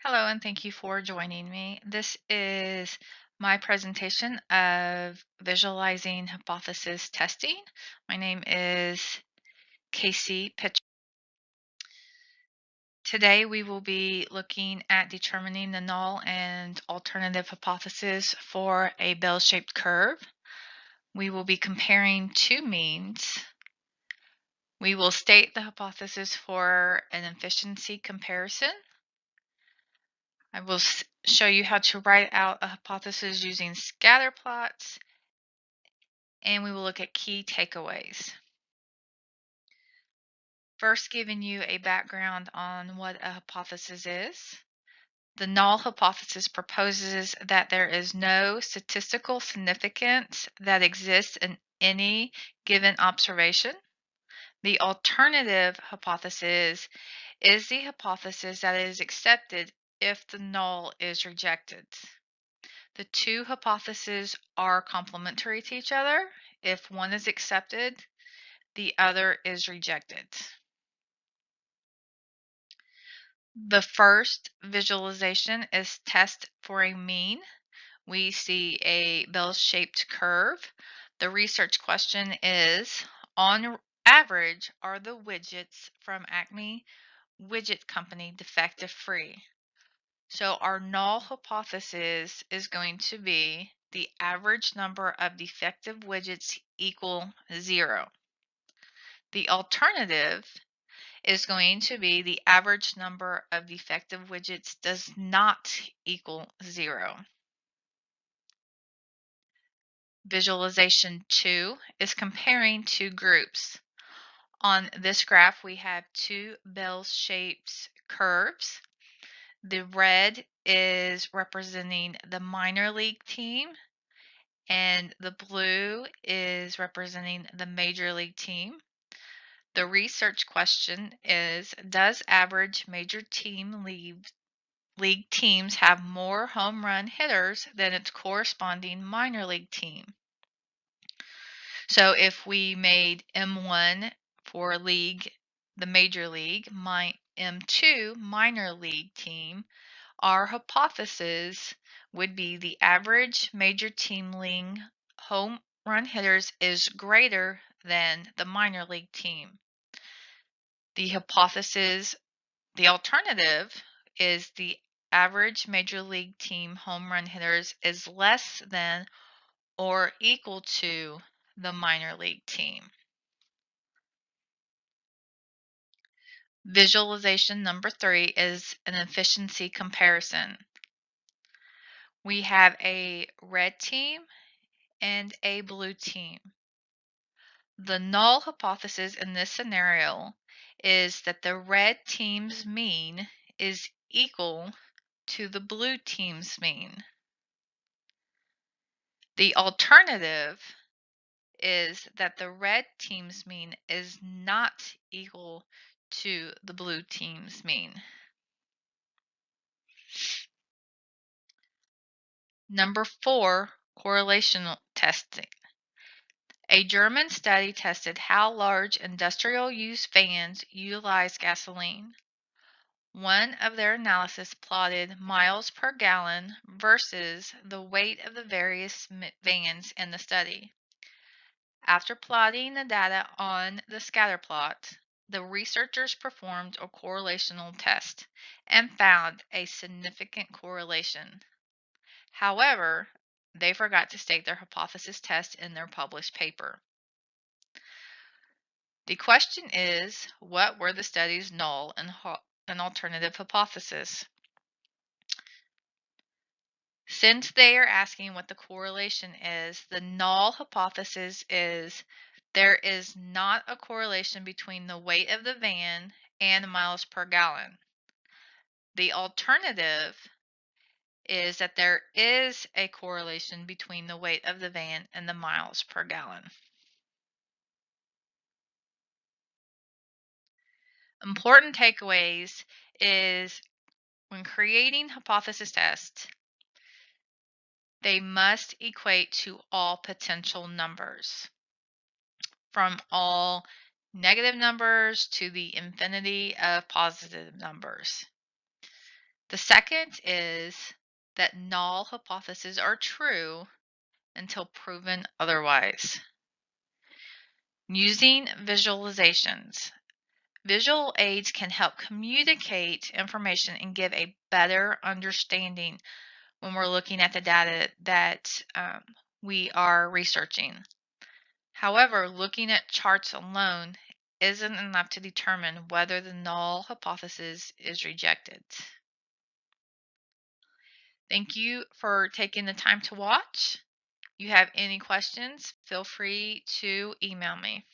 Hello, and thank you for joining me. This is my presentation of visualizing hypothesis testing. My name is Casey Pitch. Today we will be looking at determining the null and alternative hypothesis for a bell-shaped curve. We will be comparing two means. We will state the hypothesis for an efficiency comparison. I will show you how to write out a hypothesis using scatter plots, and we will look at key takeaways. First, giving you a background on what a hypothesis is. The null hypothesis proposes that there is no statistical significance that exists in any given observation. The alternative hypothesis is the hypothesis that is accepted if the null is rejected. The two hypotheses are complementary to each other. If one is accepted, the other is rejected. The first visualization is test for a mean. We see a bell-shaped curve. The research question is, on average, are the widgets from Acme Widget Company defective free? So our null hypothesis is going to be the average number of defective widgets equal 0. The alternative is going to be the average number of defective widgets does not equal 0. Visualization 2 is comparing two groups. On this graph, we have two bell-shaped curves. The red is representing the minor league team, and the blue is representing the major league team. The research question is, does average major league teams have more home run hitters than its corresponding minor league team? So if we made M1 for league, the major league, M2 minor league team, our hypothesis would be the average major team league home run hitters is greater than the minor league team. The alternative is the average major league team home run hitters is less than or equal to the minor league team. Visualization number 3 is an efficiency comparison. We have a red team and a blue team. The null hypothesis in this scenario is that the red team's mean is equal to the blue team's mean. The alternative is that the red team's mean is not equal to the blue team's mean. Number 4, correlational testing. A German study tested how large industrial use vans utilize gasoline. One of their analysis plotted miles per gallon versus the weight of the various vans in the study. After plotting the data on the scatter plot, the researchers performed a correlational test and found a significant correlation. However, they forgot to state their hypothesis test in their published paper. The question is, what were the study's null and alternative hypothesis? Since they are asking what the correlation is, the null hypothesis is there is not a correlation between the weight of the van and miles per gallon. The alternative is that there is a correlation between the weight of the van and the miles per gallon. Important takeaways is when creating hypothesis tests, they must equate to all potential numbers, from all negative numbers to the infinity of positive numbers. The second is that null hypotheses are true until proven otherwise. Using visualizations. Visual aids can help communicate information and give a better understanding when we're looking at the data that we are researching. However, looking at charts alone isn't enough to determine whether the null hypothesis is rejected. Thank you for taking the time to watch. If you have any questions, feel free to email me.